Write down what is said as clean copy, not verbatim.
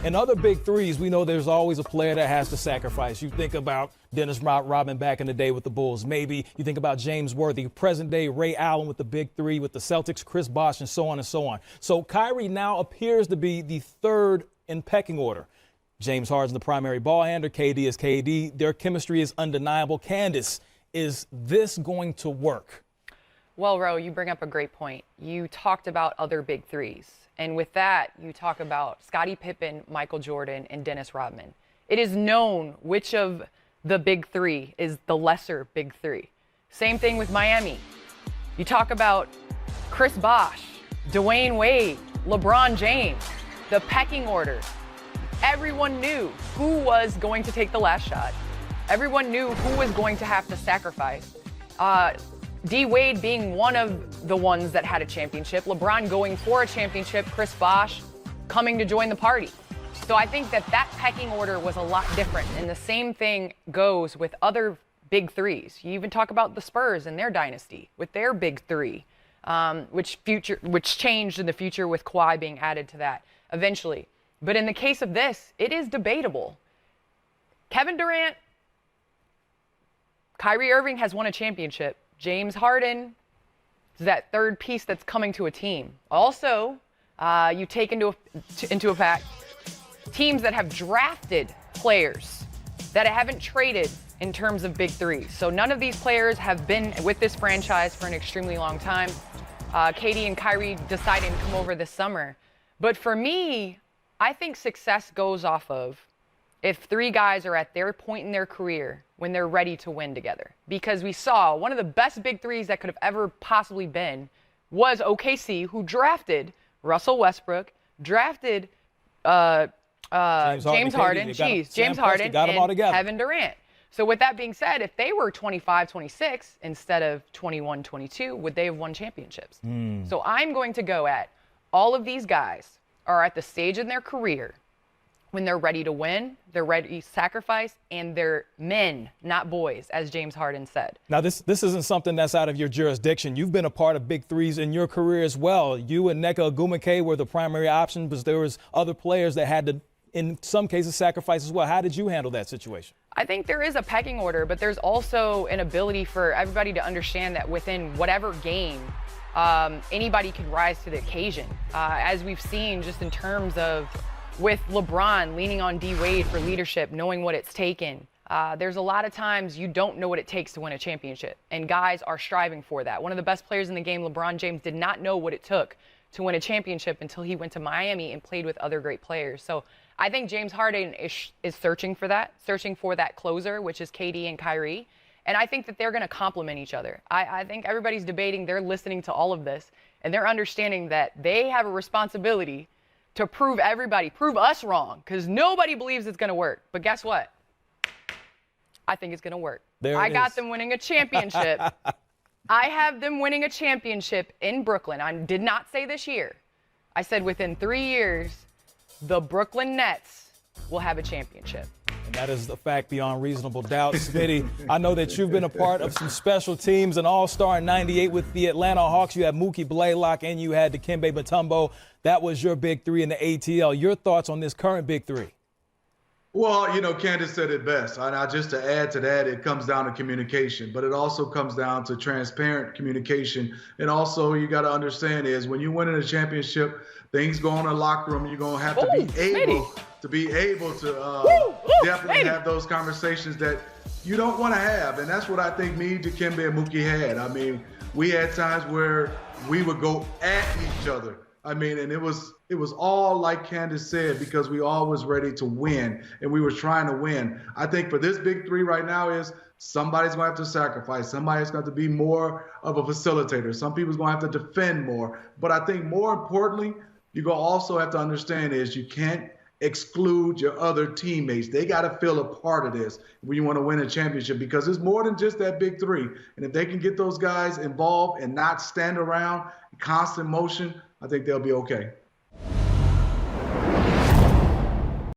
In other big threes, we know there's always a player that has to sacrifice. You think about Dennis Rodman back in the day with the Bulls. Maybe you think about James Worthy, present day Ray Allen with the big three, with the Celtics, Chris Bosh, and so on and so on. So Kyrie now appears to be the third in pecking order. James Harden's the primary ball handler. KD is KD. Their chemistry is undeniable. Candace, is this going to work? Well, Ro, you bring up a great point. You talked about other big threes. And with that, you talk about Scottie Pippen, Michael Jordan, and Dennis Rodman. It is known which of the big three is the lesser big three. Same thing with Miami. You talk about Chris Bosh, Dwayne Wade, LeBron James, the pecking order. Everyone knew who was going to take the last shot. Everyone knew who was going to have to sacrifice. D. Wade being one of the ones that had a championship, LeBron going for a championship, Chris Bosh coming to join the party. So I think that pecking order was a lot different. And the same thing goes with other big threes. You even talk about the Spurs and their dynasty with their big three, which changed in the future with Kawhi being added to that eventually. But in the case of this, it is debatable. Kevin Durant, Kyrie Irving has won a championship. James Harden is that third piece that's coming to a team. Also, you take into effect teams that have drafted players that haven't traded in terms of big threes. So none of these players have been with this franchise for an extremely long time. KD and Kyrie deciding to come over this summer. But for me, I think success goes off of if three guys are at their point in their career when they're ready to win together. Because we saw one of the best big threes that could have ever possibly been was OKC, who drafted Russell Westbrook, drafted James Harden, and Kevin Durant. So with that being said, if they were 25, 26 instead of 21, 22, would they have won championships? So I'm going to go at all of these guys are at the stage in their career when they're ready to win, they're ready to sacrifice, and they're men, not boys, as James Harden said. Now, this isn't something that's out of your jurisdiction. You've been a part of big threes in your career as well. You and Nneka Ogwumike were the primary option, but there was other players that had to, in some cases, sacrifice as well. How did you handle that situation? I think there is a pecking order, but there's also an ability for everybody to understand that within whatever game, anybody can rise to the occasion. As we've seen just in terms of with LeBron leaning on D. Wade for leadership, knowing what it's taken. There's a lot of times you don't know what it takes to win a championship, and guys are striving for that. One of the best players in the game, LeBron James, did not know what it took to win a championship until he went to Miami and played with other great players. So I think James Harden is searching for that closer, which is KD and Kyrie. And I think that they're going to complement each other. I think everybody's debating, they're listening to all of this, and they're understanding that they have a responsibility to prove us wrong, because nobody believes it's going to work. But guess what? I think it's going to work. I got them winning a championship. I have them winning a championship in Brooklyn. I did not say this year. I said within 3 years, the Brooklyn Nets will have a championship. And that is a fact beyond reasonable doubt. Smitty, I know that you've been a part of some special teams, an all-star in '98 with the Atlanta Hawks. You had Mookie Blaylock and you had Dikembe Mutombo. That was your big three in the ATL. Your thoughts on this current big three? Well, Candace said it best. Just to add to that, it comes down to communication, but it also comes down to transparent communication. And also, you got to understand is when you win in a championship, things go on in the locker room. You're going to have to be able to definitely have those conversations that you don't want to have. And that's what I think me, Dikembe, and Mookie had. I mean, we had times where we would go at each other. I mean, and it was all like Candace said, because we all was ready to win and we were trying to win. I think for this big three right now is somebody's going to have to sacrifice. Somebody's going to be more of a facilitator. Some people's going to have to defend more. But I think more importantly, you're going to also have to understand is you can't exclude your other teammates. They got to feel a part of this when you want to win a championship, because it's more than just that big three. And if they can get those guys involved and not stand around in constant motion, I think they'll be okay.